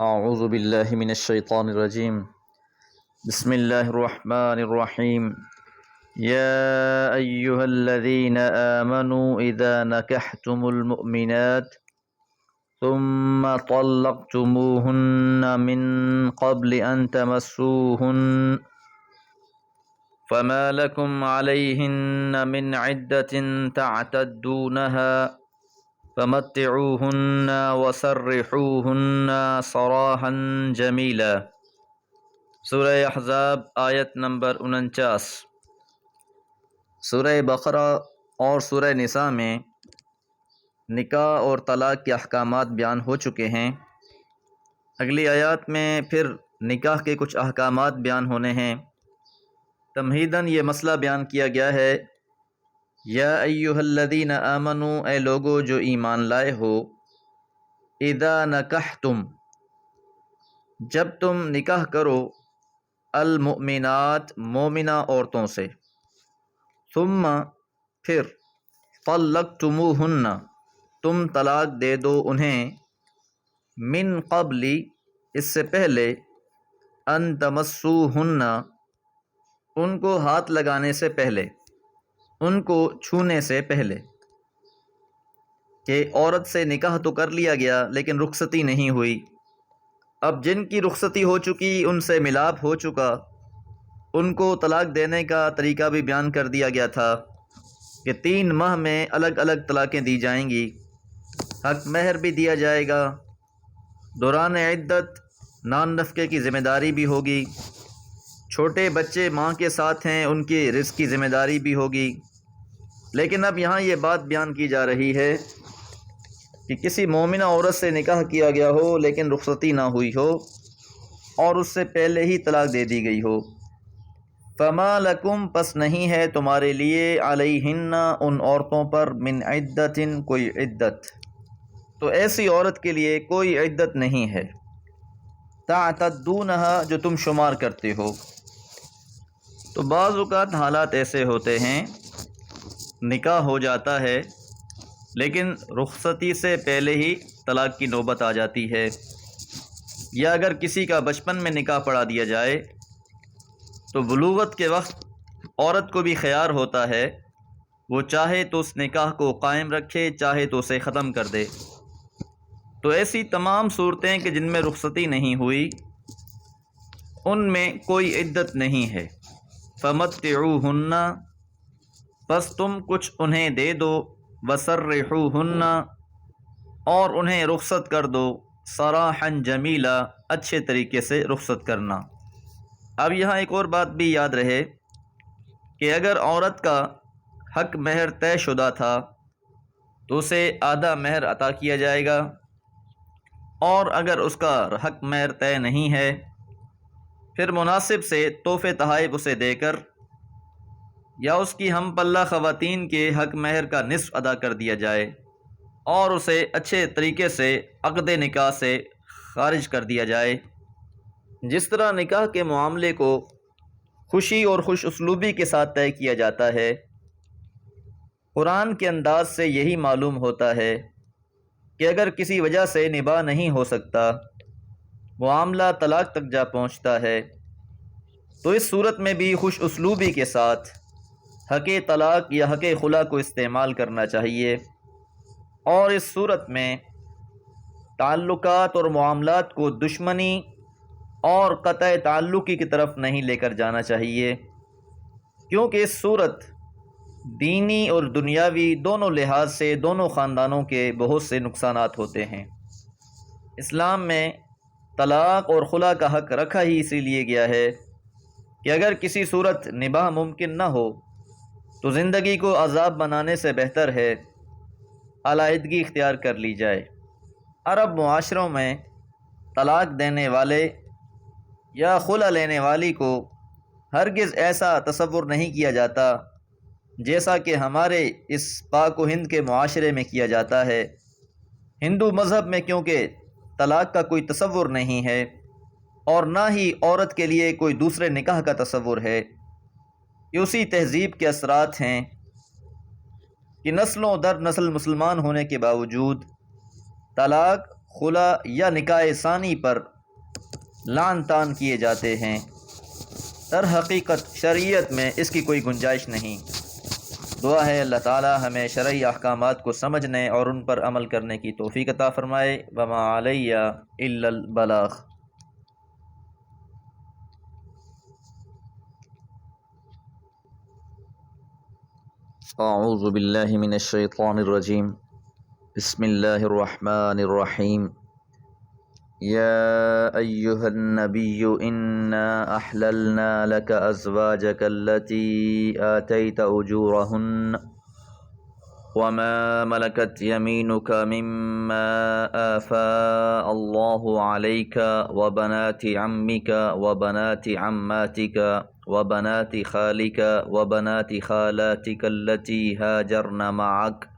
اعوذ باللہ من الشیطان الرجیم بسم اللہ الرحمن الرحیم یا ایہا الذین آمنوا اذا نکحتم المؤمنات ثم طلقتموہن من قبل ان تمسوہن فما لکم علیہن من عدۃ تعتدونها فمتعوہن وسرحوہن سراحا جمیلا۔ سورہ احزاب آیت نمبر 49۔ سورہ بقرہ اور سورہ نساء میں نکاح اور طلاق کے احکامات بیان ہو چکے ہیں۔ اگلی آیات میں پھر نکاح کے کچھ احکامات بیان ہونے ہیں۔ تمہیداً یہ مسئلہ بیان کیا گیا ہے، یا ایہا الذین آمنوا، اے لوگو جو ایمان لائے ہو، اذا نکحتم، جب تم نکاح کرو، المؤمنات، مومنہ عورتوں سے، ثم، پھر، طلقتموہن، تم طلاق دے دو انہیں، من قبل، اس سے پہلے، ان تمسوہن، ان کو ہاتھ لگانے سے پہلے، ان کو چھونے سے پہلے، کہ عورت سے نکاح تو کر لیا گیا لیکن رخصتی نہیں ہوئی۔ اب جن کی رخصتی ہو چکی، ان سے ملاپ ہو چکا، ان کو طلاق دینے کا طریقہ بھی بیان کر دیا گیا تھا کہ 3 ماہ میں الگ الگ طلاقیں دی جائیں گی، حق مہر بھی دیا جائے گا، دوران عدت نان نفقے کی ذمہ داری بھی ہوگی، چھوٹے بچے ماں کے ساتھ ہیں، ان کی رزق کی ذمہ داری بھی ہوگی۔ لیکن اب یہاں یہ بات بیان کی جا رہی ہے کہ کسی مومنہ عورت سے نکاح کیا گیا ہو لیکن رخصتی نہ ہوئی ہو اور اس سے پہلے ہی طلاق دے دی گئی ہو، فما لکم، پس نہیں ہے تمہارے لیے، علیہن، ان عورتوں پر، من عدت، کوئی عدت، تو ایسی عورت کے لیے کوئی عدت نہیں ہے، تعتدونہا، جو تم شمار کرتے ہو۔ تو بعض اوقات حالات ایسے ہوتے ہیں، نکاح ہو جاتا ہے لیکن رخصتی سے پہلے ہی طلاق کی نوبت آ جاتی ہے، یا اگر کسی کا بچپن میں نکاح پڑھا دیا جائے تو بلوغت کے وقت عورت کو بھی خیار ہوتا ہے، وہ چاہے تو اس نکاح کو قائم رکھے، چاہے تو اسے ختم کر دے۔ تو ایسی تمام صورتیں کہ جن میں رخصتی نہیں ہوئی، ان میں کوئی عدت نہیں ہے۔ فمتعوہن، پس تم کچھ انہیں دے دو، وسرحوہن، اور انہیں رخصت کر دو، سراحا جمیلا، اچھے طریقے سے رخصت کرنا۔ اب یہاں ایک اور بات بھی یاد رہے کہ اگر عورت کا حق مہر طے شدہ تھا تو اسے آدھا مہر عطا کیا جائے گا، اور اگر اس کا حق مہر طے نہیں ہے پھر مناسب سے تحفے تحائف اسے دے کر یا اس کی ہم پلہ خواتین کے حق مہر کا نصف ادا کر دیا جائے اور اسے اچھے طریقے سے عقد نکاح سے خارج کر دیا جائے۔ جس طرح نکاح کے معاملے کو خوشی اور خوش اسلوبی کے ساتھ طے کیا جاتا ہے، قرآن کے انداز سے یہی معلوم ہوتا ہے کہ اگر کسی وجہ سے نباہ نہیں ہو سکتا، معاملہ طلاق تک جا پہنچتا ہے، تو اس صورت میں بھی خوش اسلوبی کے ساتھ حق طلاق یا حق خلا کو استعمال کرنا چاہیے، اور اس صورت میں تعلقات اور معاملات کو دشمنی اور قطع تعلقی کی طرف نہیں لے کر جانا چاہیے، کیونکہ اس صورت دینی اور دنیاوی دونوں لحاظ سے دونوں خاندانوں کے بہت سے نقصانات ہوتے ہیں۔ اسلام میں طلاق اور خلا کا حق رکھا ہی اسی لیے گیا ہے کہ اگر کسی صورت نباہ ممکن نہ ہو تو زندگی کو عذاب بنانے سے بہتر ہے علیحدگی اختیار کر لی جائے۔ عرب معاشروں میں طلاق دینے والے یا خلا لینے والی کو ہرگز ایسا تصور نہیں کیا جاتا جیسا کہ ہمارے اس پاک و ہند کے معاشرے میں کیا جاتا ہے۔ ہندو مذہب میں کیونکہ طلاق کا کوئی تصور نہیں ہے اور نہ ہی عورت کے لیے کوئی دوسرے نکاح کا تصور ہے، یہ اسی تہذیب کے اثرات ہیں کہ نسلوں در نسل مسلمان ہونے کے باوجود طلاق، خلا یا نکاح ثانی پر لعن طعن کیے جاتے ہیں، در حقیقت شریعت میں اس کی کوئی گنجائش نہیں۔ دعا ہے اللہ تعالی ہمیں شرعی احکامات کو سمجھنے اور ان پر عمل کرنے کی توفیق عطا فرمائے۔ وما علیہ الا البلاغ۔ اعوذ باللہ من الشیطان الرجیم، بسم اللہ الرحمن الرحیم۔ یا ایہا النبی انا احللنا لک ازواجک التی آتیت اجورہن وما ملكت يمينك مما آفاء الله عليك وبنات عمك وبنات عماتك وبنات خالك وبنات خالاتك التي هاجرن معك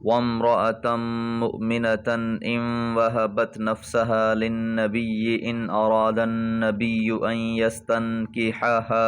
وامرأة مؤمنة إن وهبت نفسها للنبي إن أراد النبي أن يستنكحها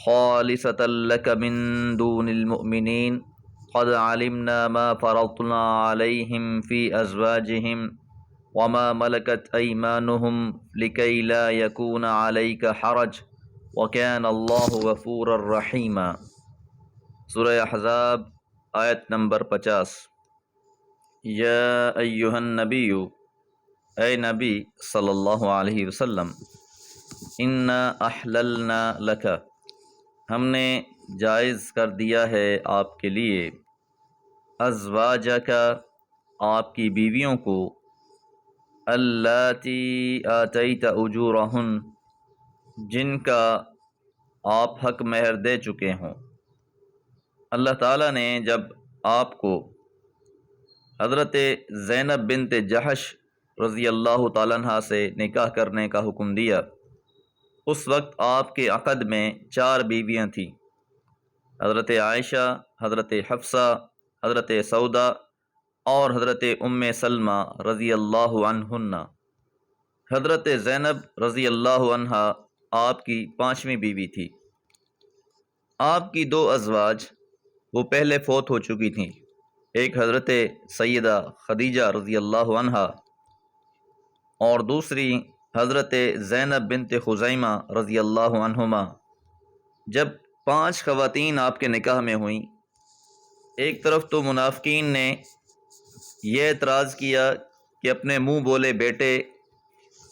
خالصة لك من دون المؤمنين قد علمنا ما فرضنا عليهم في أزواجهم وما ملكت أيمانهم لكي لا يكون عليك حرج وكان الله غفورا رحيما۔ سورہ احزاب آیت نمبر 50۔ یا ایہا النبی، اے نبی صلی اللہ علیہ وسلم، انا احللنا لک، ہم نے جائز کر دیا ہے آپ کے لیے، ازواجک، آپ کی بیویوں کو، اللاتی آتیت اجورہن، جن کا آپ حق مہر دے چکے ہوں۔ اللہ تعالیٰ نے جب آپ کو حضرت زینب بنت جحش رضی اللہ تعالیٰ عنہ سے نکاح کرنے کا حکم دیا، اس وقت آپ کے عقد میں 4 بیویاں تھیں، حضرت عائشہ، حضرت حفصہ، حضرت سودا اور حضرت ام سلمہ رضی اللہ عنہن۔ حضرت زینب رضی اللہ عنہا آپ کی 5ویں بیوی تھی۔ آپ کی 2 ازواج وہ پہلے فوت ہو چکی تھیں، ایک حضرت سیدہ خدیجہ رضی اللہ عنہا اور دوسری حضرت زینب بنت خزیمہ رضی اللہ عنہما۔ جب 5 خواتین آپ کے نکاح میں ہوئیں، ایک طرف تو منافقین نے یہ اعتراض کیا کہ اپنے منہ بولے بیٹے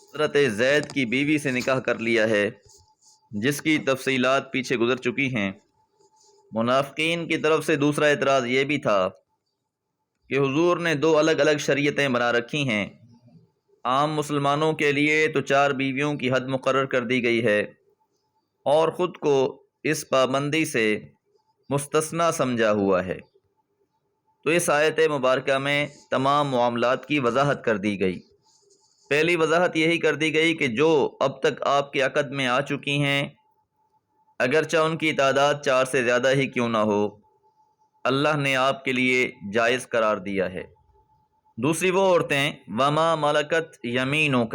حضرت زید کی بیوی سے نکاح کر لیا ہے، جس کی تفصیلات پیچھے گزر چکی ہیں۔ منافقین کی طرف سے دوسرا اعتراض یہ بھی تھا کہ حضور نے 2 الگ الگ شریعتیں بنا رکھی ہیں، عام مسلمانوں کے لیے تو 4 بیویوں کی حد مقرر کر دی گئی ہے اور خود کو اس پابندی سے مستثنی سمجھا ہوا ہے۔ تو اس آیت مبارکہ میں تمام معاملات کی وضاحت کر دی گئی۔ پہلی وضاحت یہی کر دی گئی کہ جو اب تک آپ کے عقد میں آ چکی ہیں، اگرچہ ان کی تعداد 4 سے زیادہ ہی کیوں نہ ہو، اللہ نے آپ کے لیے جائز قرار دیا ہے۔ دوسری وہ عورتیں وما ملکت یمینک،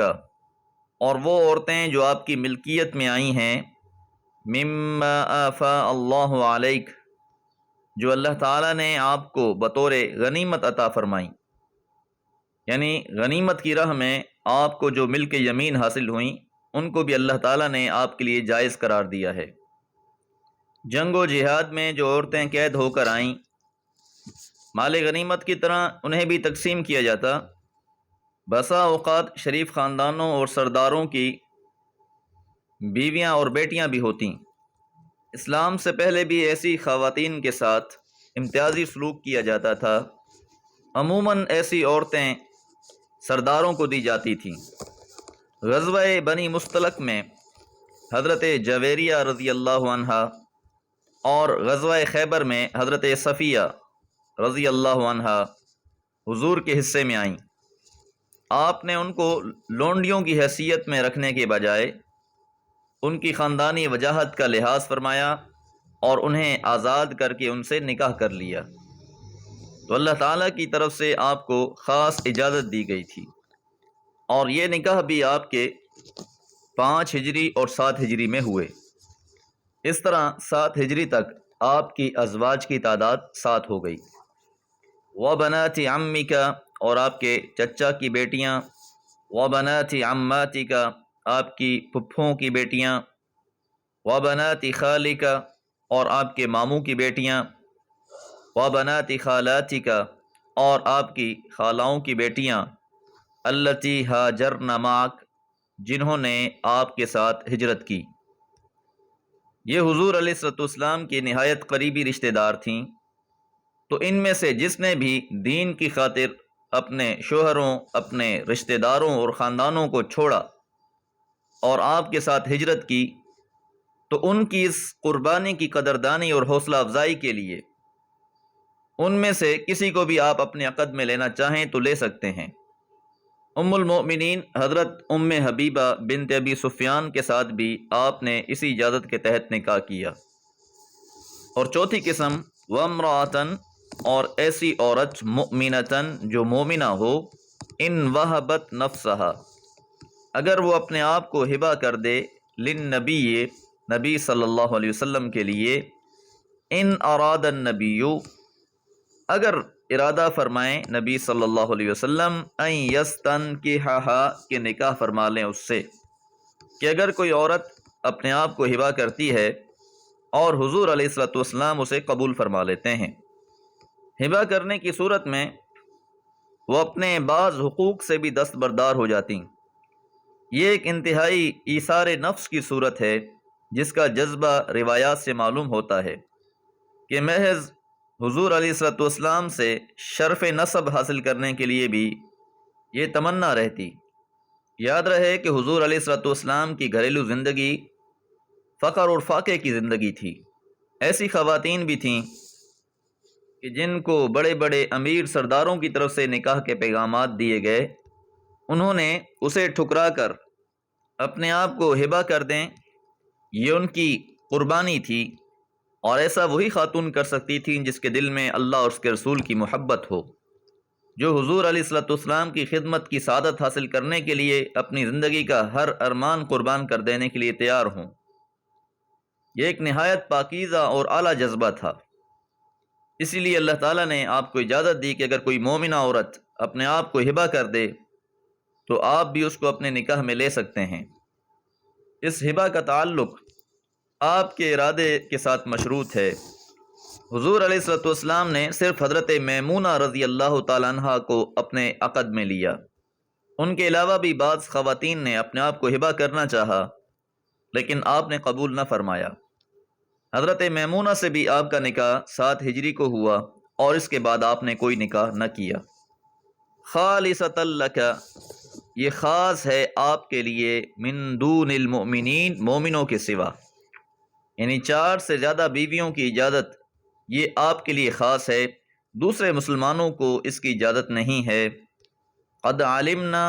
اور وہ عورتیں جو آپ کی ملکیت میں آئی ہیں، مما آفاء اللہ علیک، جو اللہ تعالیٰ نے آپ کو بطور غنیمت عطا فرمائیں، یعنی غنیمت کی راہ میں آپ کو جو ملک یمین حاصل ہوئیں، ان کو بھی اللہ تعالیٰ نے آپ کے لیے جائز قرار دیا ہے۔ جنگ و جہاد میں جو عورتیں قید ہو کر آئیں، مال غنیمت کی طرح انہیں بھی تقسیم کیا جاتا۔ بسا اوقات شریف خاندانوں اور سرداروں کی بیویاں اور بیٹیاں بھی ہوتیں۔ اسلام سے پہلے بھی ایسی خواتین کے ساتھ امتیازی سلوک کیا جاتا تھا۔ عموماً ایسی عورتیں سرداروں کو دی جاتی تھیں۔ غزوہ بنی مستلق میں حضرت جویریہ رضی اللہ عنہا اور غزوہ خیبر میں حضرت صفیہ رضی اللہ عنہا حضور کے حصے میں آئیں۔ آپ نے ان کو لونڈیوں کی حیثیت میں رکھنے کے بجائے ان کی خاندانی وجاہت کا لحاظ فرمایا اور انہیں آزاد کر کے ان سے نکاح کر لیا۔ تو اللہ تعالیٰ کی طرف سے آپ کو خاص اجازت دی گئی تھی، اور یہ نکاح بھی آپ کے 5 ہجری اور 7 ہجری میں ہوئے۔ اس طرح 7 ہجری تک آپ کی ازواج کی تعداد 7 ہو گئی۔ وَبَنَاتِ عَمِّكَ، اور آپ کے چچا کی بیٹیاں، وبنات عماتک، آپ کی پھپھوں کی بیٹیاں، وبنات خالک، اور آپ کے ماموں کی بیٹیاں، وبنات خالاتک، اور آپ کی خالاؤں کی بیٹیاں، اللتی ہاجرن معک، جنہوں نے آپ کے ساتھ ہجرت کی۔ یہ حضور علیہ الصلوۃ والسلام کی نہایت قریبی رشتہ دار تھیں، تو ان میں سے جس نے بھی دین کی خاطر اپنے شوہروں، اپنے رشتہ داروں اور خاندانوں کو چھوڑا اور آپ کے ساتھ ہجرت کی، تو ان کی اس قربانی کی قدردانی اور حوصلہ افزائی کے لیے ان میں سے کسی کو بھی آپ اپنے عقد میں لینا چاہیں تو لے سکتے ہیں۔ ام المؤمنین حضرت ام حبیبہ بنت ابی سفیان کے ساتھ بھی آپ نے اسی اجازت کے تحت نکاح کیا۔ اور چوتھی قسم وامرأۃن، اور ایسی عورت مؤمنۃن جو مومنہ ہو، ان وہبت نفسہا، اگر وہ اپنے آپ کو ہبہ کر دے، للنبی، نبی صلی اللہ علیہ وسلم کے لیے، ان اراد النبی، اگر ارادہ فرمائیں نبی صلی اللہ علیہ وسلم، ان یستنکحھا، کہ نکاح فرما لیں اس سے، کہ اگر کوئی عورت اپنے آپ کو ہبہ کرتی ہے اور حضور علیہ الصلوۃ والسلام اسے قبول فرما لیتے ہیں، ہبہ کرنے کی صورت میں وہ اپنے بعض حقوق سے بھی دستبردار ہو جاتی۔ یہ ایک انتہائی ایثار نفس کی صورت ہے جس کا جذبہ روایات سے معلوم ہوتا ہے کہ محض حضور علیہ الصلوۃ والسلام سے شرف نسب حاصل کرنے کے لیے بھی یہ تمنا رہتی۔ یاد رہے کہ حضور علیہ الصلوۃ والسلام کی گھریلو زندگی فقر اور فاقے کی زندگی تھی۔ ایسی خواتین بھی تھیں کہ جن کو بڑے بڑے امیر سرداروں کی طرف سے نکاح کے پیغامات دیے گئے، انہوں نے اسے ٹھکرا کر اپنے آپ کو ہبہ کر دیں، یہ ان کی قربانی تھی۔ اور ایسا وہی خاتون کر سکتی تھیں جس کے دل میں اللہ اور اس کے رسول کی محبت ہو، جو حضور علیہ الصلوۃ والسلام کی خدمت کی سعادت حاصل کرنے کے لیے اپنی زندگی کا ہر ارمان قربان کر دینے کے لیے تیار ہوں۔ یہ ایک نہایت پاکیزہ اور اعلیٰ جذبہ تھا۔ اسی لیے اللہ تعالیٰ نے آپ کو اجازت دی کہ اگر کوئی مومنہ عورت اپنے آپ کو ہبہ کر دے تو آپ بھی اس کو اپنے نکاح میں لے سکتے ہیں۔ اس ہبہ کا تعلق آپ کے ارادے کے ساتھ مشروط ہے۔ حضور علیہ الصلوۃ والسلام نے صرف حضرت میمونہ رضی اللہ تعالیٰ عنہ کو اپنے عقد میں لیا، ان کے علاوہ بھی بعض خواتین نے اپنے آپ کو ہبہ کرنا چاہا لیکن آپ نے قبول نہ فرمایا۔ حضرت میمونہ سے بھی آپ کا نکاح 7 ہجری کو ہوا اور اس کے بعد آپ نے کوئی نکاح نہ کیا۔ خالصۃ لک، یہ خاص ہے آپ کے لیے، من دون المؤمنین، مومنوں کے سوا، یعنی 4 سے زیادہ بیویوں کی اجازت یہ آپ کے لیے خاص ہے، دوسرے مسلمانوں کو اس کی اجازت نہیں ہے۔ قد علمنا،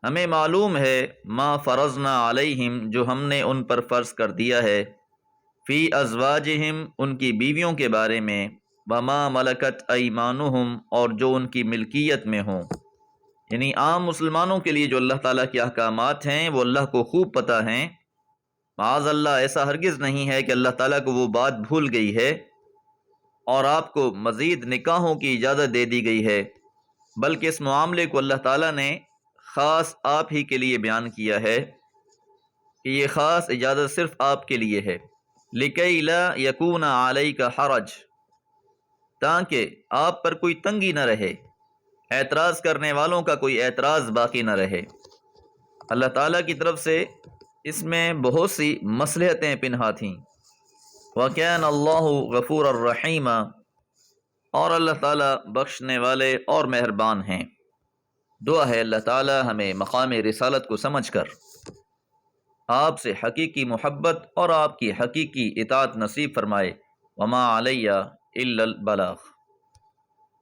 ہمیں معلوم ہے، ما فرضنا علیہم، جو ہم نے ان پر فرض کر دیا ہے، فی ازواجہم، ان کی بیویوں کے بارے میں، وما ملکت ایمانہم، اور جو ان کی ملکیت میں ہوں، یعنی عام مسلمانوں کے لیے جو اللہ تعالیٰ کے احکامات ہیں وہ اللہ کو خوب پتہ ہیں۔ معاذ اللہ، ایسا ہرگز نہیں ہے کہ اللہ تعالیٰ کو وہ بات بھول گئی ہے اور آپ کو مزید نکاحوں کی اجازت دے دی گئی ہے، بلکہ اس معاملے کو اللہ تعالیٰ نے خاص آپ ہی کے لیے بیان کیا ہے کہ یہ خاص اجازت صرف آپ کے لیے ہے، لِكَيْ لَا يَكُونَ عَلَيْكَ حَرَجٌ، تاکہ آپ پر کوئی تنگی نہ رہے، اعتراض کرنے والوں کا کوئی اعتراض باقی نہ رہے۔ اللہ تعالیٰ کی طرف سے اس میں بہت سی مصلحتیں پنہا تھیں۔ وَكَانَ اللَّهُ غَفُورًا رَحِيمًا، اور اللہ تعالیٰ بخشنے والے اور مہربان ہیں۔ دعا ہے اللہ تعالیٰ ہمیں مقام رسالت کو سمجھ کر آپ سے حقیقی محبت اور آپ کی حقیقی اطاعت نصیب فرمائے۔ وما علیہ الا البلاغ۔